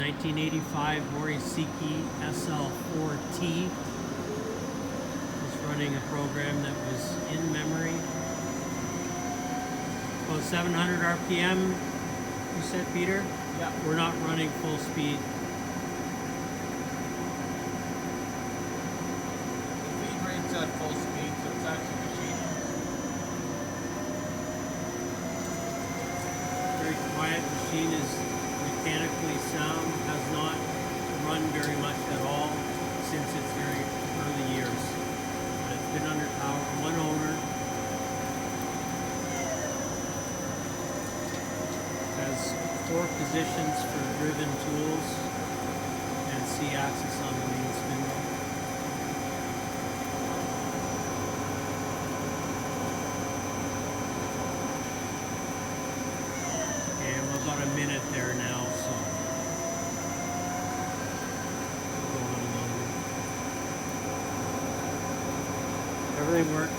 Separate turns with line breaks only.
1985 Mori Sieki SL-4T. Just running a program that was in memory. About 700 RPM, you said, Peter?
Yeah.
We're not running full speed.
The feed rate's at full speed, so it's actually machining.
Very quiet machine, is mechanically sound, has not run very much at all since its very early years. It's been under power, one owner. Has 4 positions for driven tools and C-axis on the main spindle. And we're about a minute there now, so we'll go on longer. Everything works.